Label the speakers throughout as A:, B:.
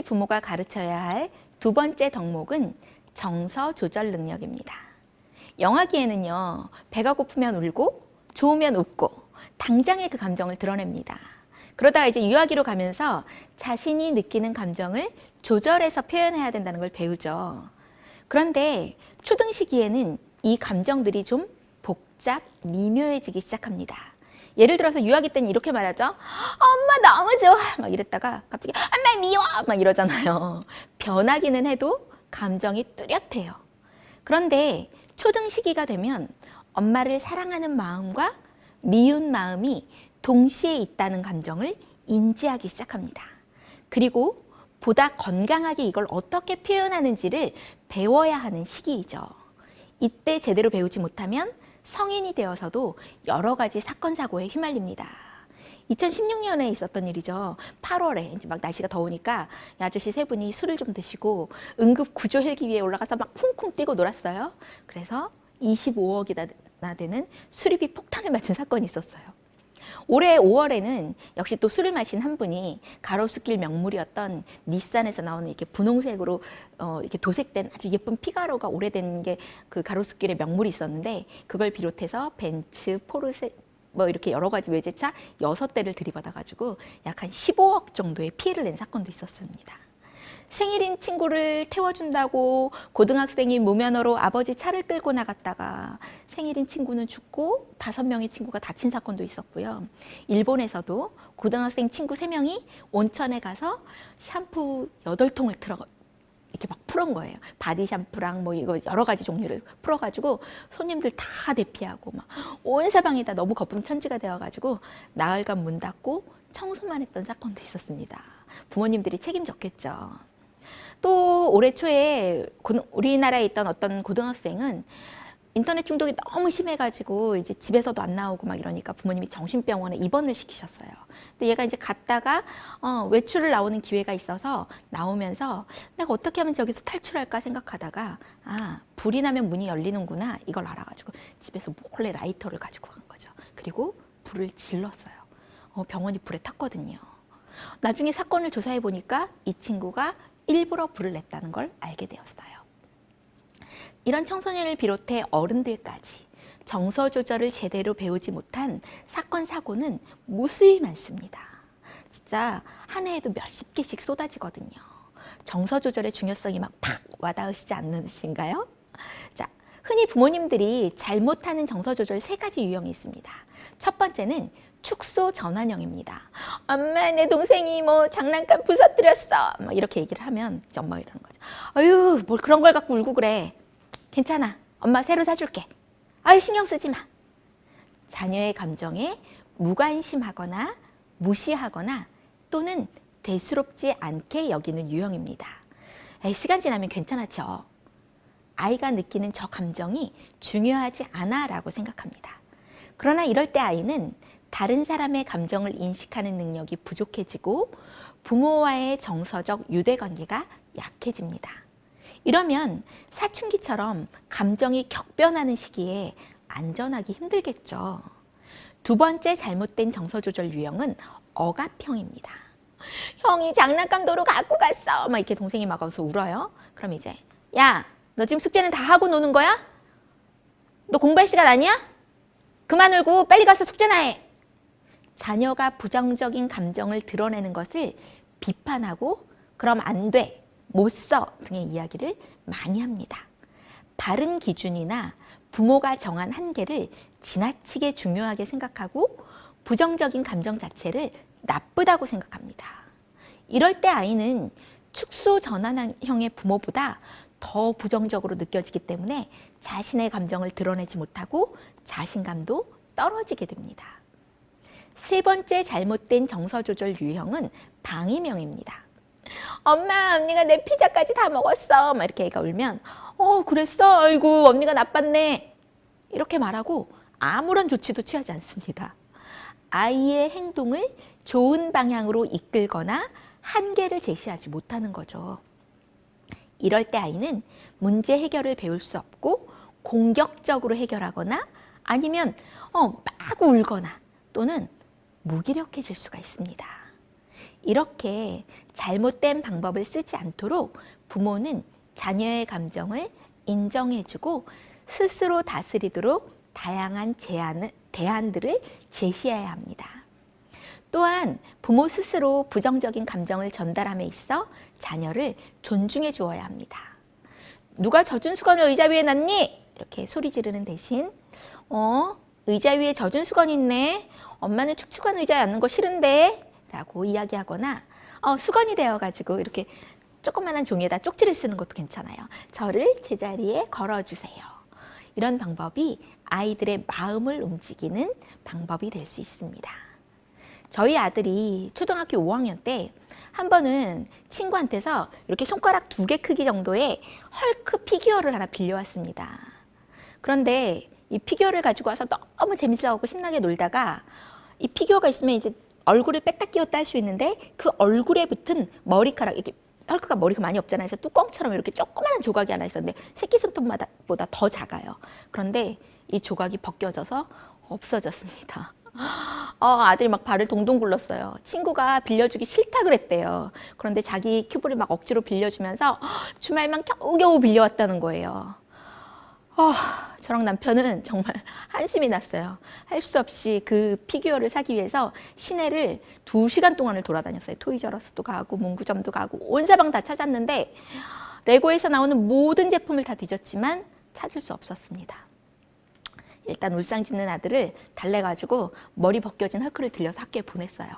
A: 초등시기 부모가 가르쳐야 할 두 번째 덕목은 정서 조절 능력입니다. 영아기에는요, 배가 고프면 울고 좋으면 웃고 당장의 그 감정을 드러냅니다. 그러다가 이제 유아기로 가면서 자신이 느끼는 감정을 조절해서 표현해야 된다는 걸 배우죠. 그런데 초등 시기에는 이 감정들이 좀 복잡, 미묘해지기 시작합니다. 예를 들어서 유아기 때는 이렇게 말하죠. 엄마 너무 좋아 막 이랬다가 갑자기 엄마 미워 막 이러잖아요. 변하기는 해도 감정이 뚜렷해요. 그런데 초등 시기가 되면 엄마를 사랑하는 마음과 미운 마음이 동시에 있다는 감정을 인지하기 시작합니다. 그리고 보다 건강하게 이걸 어떻게 표현하는지를 배워야 하는 시기이죠. 이때 제대로 배우지 못하면 성인이 되어서도 여러 가지 사건, 사고에 휘말립니다. 2016년에 있었던 일이죠. 8월에 이제 막 날씨가 더우니까 아저씨 세 분이 술을 좀 드시고 응급 구조 헬기 위에 올라가서 막 쿵쿵 뛰고 놀았어요. 그래서 25억이나 되는 수리비 폭탄을 맞은 사건이 있었어요. 올해 5월에는 역시 또 술을 마신 한 분이 가로수길 명물이었던 닛산에서 나오는 이렇게 분홍색으로 이렇게 도색된 아주 예쁜 피가로가 오래된 게 그 가로수길의 명물이 있었는데 그걸 비롯해서 벤츠, 포르쉐 뭐 이렇게 여러 가지 외제차 6대를 들이받아가지고 약 한 15억 정도의 피해를 낸 사건도 있었습니다. 생일인 친구를 태워준다고 고등학생이 무면허로 아버지 차를 끌고 나갔다가 생일인 친구는 죽고 5명의 친구가 다친 사건도 있었고요. 일본에서도 고등학생 친구 3명이 온천에 가서 샴푸 8통을 이렇게 막 풀은 거예요. 바디 샴푸랑 뭐 이거 여러 가지 종류를 풀어가지고 손님들 다 대피하고 막 온 사방이 다 너무 거품천지가 되어가지고 나흘간 문 닫고 청소만 했던 사건도 있었습니다. 부모님들이 책임졌겠죠. 또 올해 초에 우리나라에 있던 어떤 고등학생은 인터넷 중독이 너무 심해가지고 이제 집에서도 안 나오고 막 이러니까 부모님이 정신병원에 입원을 시키셨어요. 근데 얘가 이제 갔다가 외출을 나오는 기회가 있어서 나오면서 내가 어떻게 하면 저기서 탈출할까 생각하다가 불이 나면 문이 열리는구나 이걸 알아가지고 집에서 몰래 라이터를 가지고 간 거죠. 그리고 불을 질렀어요. 병원이 불에 탔거든요. 나중에 사건을 조사해 보니까 이 친구가 일부러 불을 냈다는 걸 알게 되었어요. 이런 청소년을 비롯해 어른들까지 정서 조절을 제대로 배우지 못한 사건, 사고는 무수히 많습니다. 진짜 한 해에도 몇십 개씩 쏟아지거든요. 정서 조절의 중요성이 막 팍 와닿으시지 않으신가요? 자, 흔히 부모님들이 잘못하는 정서 조절 3가지 유형이 있습니다. 첫 번째는 축소 전환형입니다. 엄마 내 동생이 뭐 장난감 부서뜨렸어 막 이렇게 얘기를 하면 이제 엄마가 이러는 거죠. 아유 뭘 그런 걸 갖고 울고 그래. 괜찮아. 엄마 새로 사줄게. 아유 신경 쓰지 마. 자녀의 감정에 무관심하거나 무시하거나 또는 대수롭지 않게 여기는 유형입니다. 시간 지나면 괜찮았죠. 아이가 느끼는 저 감정이 중요하지 않아 라고 생각합니다. 그러나 이럴 때 아이는 다른 사람의 감정을 인식하는 능력이 부족해지고 부모와의 정서적 유대관계가 약해집니다. 이러면 사춘기처럼 감정이 격변하는 시기에 안전하기 힘들겠죠. 두 번째 잘못된 정서조절 유형은 억압형입니다. 형이 장난감 도로 갖고 갔어 막 이렇게 동생이 막 와서 울어요. 그럼 이제 야, 너 지금 숙제는 다 하고 노는 거야? 너 공부할 시간 아니야? 그만 울고 빨리 가서 숙제나 해. 자녀가 부정적인 감정을 드러내는 것을 비판하고 그럼 안 돼, 못 써 등의 이야기를 많이 합니다. 바른 기준이나 부모가 정한 한계를 지나치게 중요하게 생각하고 부정적인 감정 자체를 나쁘다고 생각합니다. 이럴 때 아이는 축소 전환형의 부모보다 더 부정적으로 느껴지기 때문에 자신의 감정을 드러내지 못하고 자신감도 떨어지게 됩니다. 세 번째 잘못된 정서 조절 유형은 방임형입니다. 엄마, 언니가 내 피자까지 다 먹었어. 막 이렇게 애가 울면 그랬어? 아이고, 언니가 나빴네. 이렇게 말하고 아무런 조치도 취하지 않습니다. 아이의 행동을 좋은 방향으로 이끌거나 한계를 제시하지 못하는 거죠. 이럴 때 아이는 문제 해결을 배울 수 없고 공격적으로 해결하거나 아니면 막 울거나 또는 무기력해질 수가 있습니다. 이렇게 잘못된 방법을 쓰지 않도록 부모는 자녀의 감정을 인정해주고 스스로 다스리도록 다양한 대안들을 제시해야 합니다. 또한 부모 스스로 부정적인 감정을 전달함에 있어 자녀를 존중해 주어야 합니다. 누가 젖은 수건을 의자 위에 놨니? 이렇게 소리 지르는 대신 의자 위에 젖은 수건이 있네. 엄마는 축축한 의자에 앉는 거 싫은데? 라고 이야기하거나 수건이 되어가지고 이렇게 조그만한 종이에다 쪽지를 쓰는 것도 괜찮아요. 저를 제자리에 걸어주세요. 이런 방법이 아이들의 마음을 움직이는 방법이 될 수 있습니다. 저희 아들이 초등학교 5학년 때 한 번은 친구한테서 이렇게 손가락 2개 크기 정도의 헐크 피규어를 하나 빌려왔습니다. 그런데 이 피규어를 가지고 와서 너무 재밌어하고 신나게 놀다가 이 피규어가 있으면 이제 얼굴을 뺐다 끼웠다 할 수 있는데 그 얼굴에 붙은 머리카락, 이렇게 헐크가 머리가 많이 없잖아요. 그래서 뚜껑처럼 이렇게 조그마한 조각이 하나 있었는데 새끼손톱보다 더 작아요. 그런데 이 조각이 벗겨져서 없어졌습니다. 아들이 막 발을 동동 굴렀어요. 친구가 빌려주기 싫다 그랬대요. 그런데 자기 큐브를 막 억지로 빌려주면서 주말만 겨우겨우 빌려왔다는 거예요. 저랑 남편은 정말 한심이 났어요. 할 수 없이 그 피규어를 사기 위해서 시내를 2시간 동안을 돌아다녔어요. 토이저러스도 가고 문구점도 가고 온 사방 다 찾았는데 레고에서 나오는 모든 제품을 다 뒤졌지만 찾을 수 없었습니다. 일단 울상 짓는 아들을 달래가지고 머리 벗겨진 헐크를 들려서 학교에 보냈어요.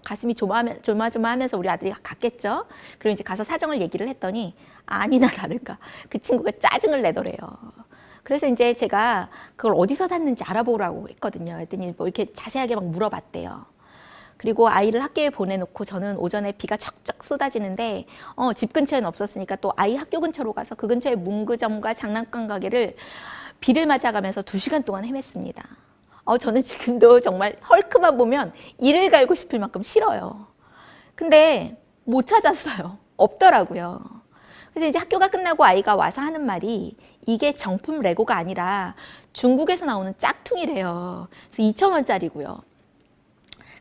A: 가슴이 조마조마하면서 우리 아들이 갔겠죠. 그리고 이제 가서 사정을 얘기를 했더니 아니나 다를까 그 친구가 짜증을 내더래요. 그래서 이제 제가 그걸 어디서 샀는지 알아보라고 했거든요. 그랬더니 뭐 이렇게 자세하게 막 물어봤대요. 그리고 아이를 학교에 보내놓고 저는 오전에 비가 척척 쏟아지는데 집 근처에는 없었으니까 또 아이 학교 근처로 가서 그 근처에 문구점과 장난감 가게를 비를 맞아가면서 2시간 동안 헤맸습니다. 저는 지금도 정말 헐크만 보면 이를 갈고 싶을 만큼 싫어요. 근데 못 찾았어요. 없더라고요. 그래서 이제 학교가 끝나고 아이가 와서 하는 말이 이게 정품 레고가 아니라 중국에서 나오는 짝퉁이래요. 그래서 2,000원짜리고요.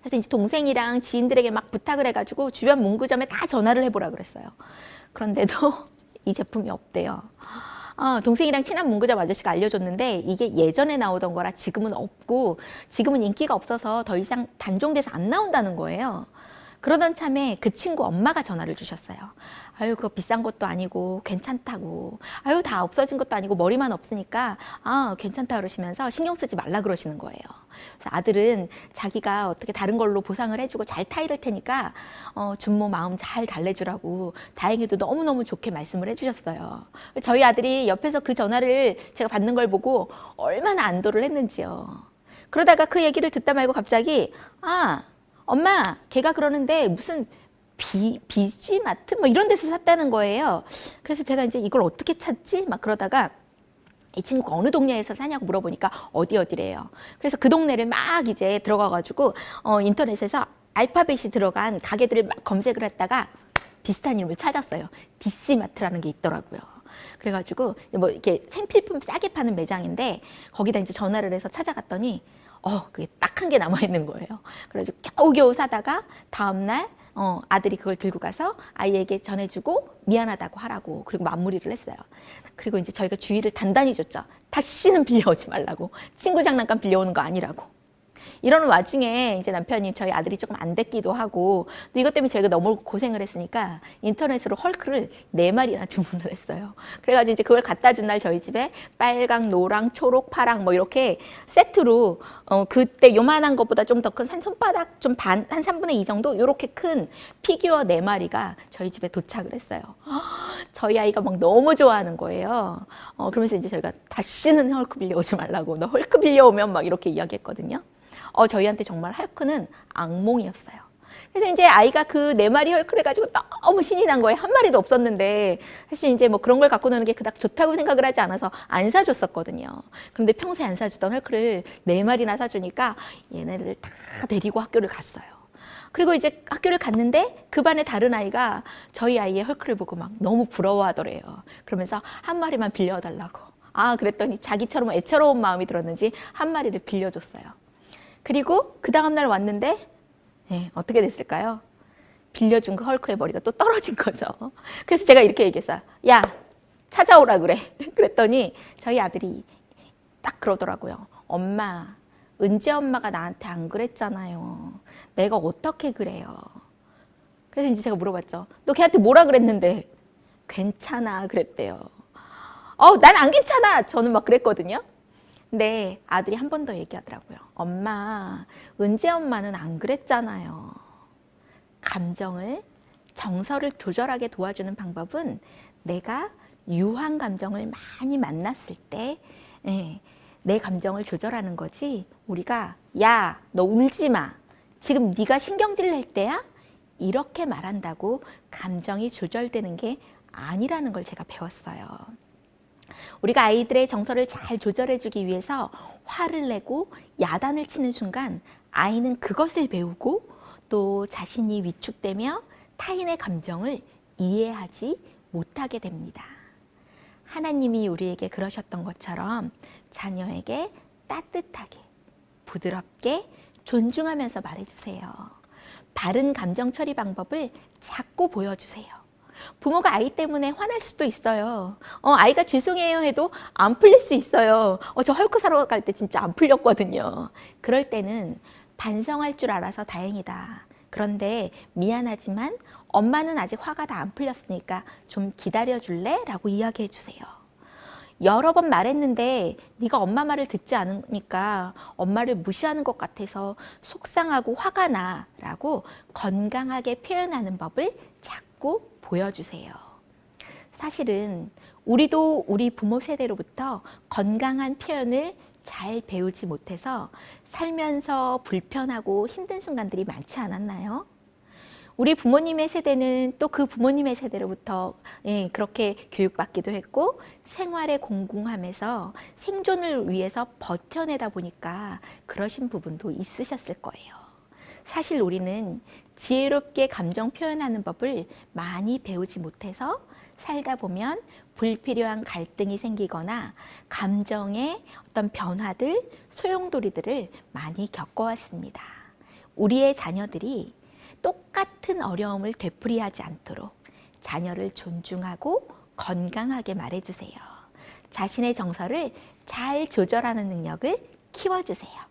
A: 그래서 이제 동생이랑 지인들에게 막 부탁을 해가지고 주변 문구점에 다 전화를 해보라 그랬어요. 그런데도 이 제품이 없대요. 동생이랑 친한 문구점 아저씨가 알려줬는데 이게 예전에 나오던 거라 지금은 없고 지금은 인기가 없어서 더 이상 단종돼서 안 나온다는 거예요. 그러던 참에 그 친구 엄마가 전화를 주셨어요. 아유, 그거 비싼 것도 아니고 괜찮다고. 아유, 다 없어진 것도 아니고 머리만 없으니까 괜찮다 그러시면서 신경 쓰지 말라 그러시는 거예요. 그래서 아들은 자기가 어떻게 다른 걸로 보상을 해주고 잘 타이를 테니까 준모 마음 잘 달래주라고 다행히도 너무너무 좋게 말씀을 해주셨어요. 저희 아들이 옆에서 그 전화를 제가 받는 걸 보고 얼마나 안도를 했는지요. 그러다가 그 얘기를 듣다 말고 갑자기 엄마, 걔가 그러는데 무슨 비지마트 뭐 이런 데서 샀다는 거예요. 그래서 제가 이제 이걸 어떻게 찾지? 막 그러다가 이 친구가 어느 동네에서 사냐고 물어보니까 어디래요. 그래서 그 동네를 막 이제 들어가가지고 인터넷에서 알파벳이 들어간 가게들을 막 검색을 했다가 비슷한 이름을 찾았어요. DC마트라는 게 있더라고요. 그래가지고 뭐 이렇게 생필품 싸게 파는 매장인데 거기다 이제 전화를 해서 찾아갔더니 그게 딱 한 개 남아있는 거예요. 그래가지고 겨우겨우 사다가 다음날 아들이 그걸 들고 가서 아이에게 전해주고 미안하다고 하라고 그리고 마무리를 했어요. 그리고 이제 저희가 주의를 단단히 줬죠. 다시는 빌려오지 말라고. 친구 장난감 빌려오는 거 아니라고. 이러는 와중에 이제 남편이 저희 아들이 조금 안 됐기도 하고 또 이것 때문에 저희가 너무 고생을 했으니까 인터넷으로 헐크를 4마리나 주문을 했어요. 그래가지고 이제 그걸 갖다 준 날 저희 집에 빨강, 노랑, 초록, 파랑 뭐 이렇게 세트로 그때 요만한 것보다 좀 더 큰 한 손바닥 좀 한 3분의 2 정도 이렇게 큰 피규어 4마리가 저희 집에 도착을 했어요. 저희 아이가 막 너무 좋아하는 거예요. 그러면서 이제 저희가 다시는 헐크 빌려오지 말라고. 너 헐크 빌려오면 막 이렇게 이야기했거든요. 저희한테 정말 헐크는 악몽이었어요. 그래서 이제 아이가 그 4마리 헐크를 해가지고 너무 신이 난 거예요. 한 마리도 없었는데 사실 이제 뭐 그런 걸 갖고 노는 게 그닥 좋다고 생각을 하지 않아서 안 사줬었거든요. 그런데 평소에 안 사주던 헐크를 4마리나 사주니까 얘네를 다 데리고 학교를 갔어요. 그리고 이제 학교를 갔는데 그 반에 다른 아이가 저희 아이의 헐크를 보고 막 너무 부러워하더래요. 그러면서 한 마리만 빌려달라고. 그랬더니 자기처럼 애처로운 마음이 들었는지 한 마리를 빌려줬어요. 그리고 그 다음날 왔는데 네, 어떻게 됐을까요? 빌려준 그 헐크의 머리가 또 떨어진 거죠. 그래서 제가 이렇게 얘기했어요. 야, 찾아오라 그래. 그랬더니 저희 아들이 딱 그러더라고요. 엄마, 은지 엄마가 나한테 안 그랬잖아요. 내가 어떻게 그래요? 그래서 이제 제가 물어봤죠. 너 걔한테 뭐라 그랬는데? 괜찮아 그랬대요. 난 안 괜찮아. 저는 막 그랬거든요. 근데 아들이 한 번 더 얘기하더라고요. 엄마, 은지 엄마는 안 그랬잖아요. 감정을, 정서를 조절하게 도와주는 방법은 내가 유한 감정을 많이 만났을 때 내 감정을 조절하는 거지. 우리가 야, 너 울지 마. 지금 네가 신경질 낼 때야? 이렇게 말한다고 감정이 조절되는 게 아니라는 걸 제가 배웠어요. 우리가 아이들의 정서를 잘 조절해주기 위해서 화를 내고 야단을 치는 순간 아이는 그것을 배우고 또 자신이 위축되며 타인의 감정을 이해하지 못하게 됩니다. 하나님이 우리에게 그러셨던 것처럼 자녀에게 따뜻하게, 부드럽게, 존중하면서 말해주세요. 바른 감정 처리 방법을 자꾸 보여주세요. 부모가 아이 때문에 화날 수도 있어요. 아이가 죄송해요 해도 안 풀릴 수 있어요. 저 헐크 사러 갈 때 진짜 안 풀렸거든요. 그럴 때는 반성할 줄 알아서 다행이다. 그런데 미안하지만 엄마는 아직 화가 다 안 풀렸으니까 좀 기다려줄래? 라고 이야기해 주세요. 여러 번 말했는데 네가 엄마 말을 듣지 않으니까 엄마를 무시하는 것 같아서 속상하고 화가 나 라고 건강하게 표현하는 법을 자꾸 보여주세요. 사실은 우리도 우리 부모 세대로부터 건강한 표현을 잘 배우지 못해서 살면서 불편하고 힘든 순간들이 많지 않았나요? 우리 부모님의 세대는 또 그 부모님의 세대로부터 그렇게 교육받기도 했고 생활에 공공하면서 생존을 위해서 버텨내다 보니까 그러신 부분도 있으셨을 거예요. 사실 우리는 지혜롭게 감정 표현하는 법을 많이 배우지 못해서 살다 보면 불필요한 갈등이 생기거나 감정의 어떤 변화들, 소용돌이들을 많이 겪어왔습니다. 우리의 자녀들이 똑같은 어려움을 되풀이하지 않도록 자녀를 존중하고 건강하게 말해주세요. 자신의 정서를 잘 조절하는 능력을 키워주세요.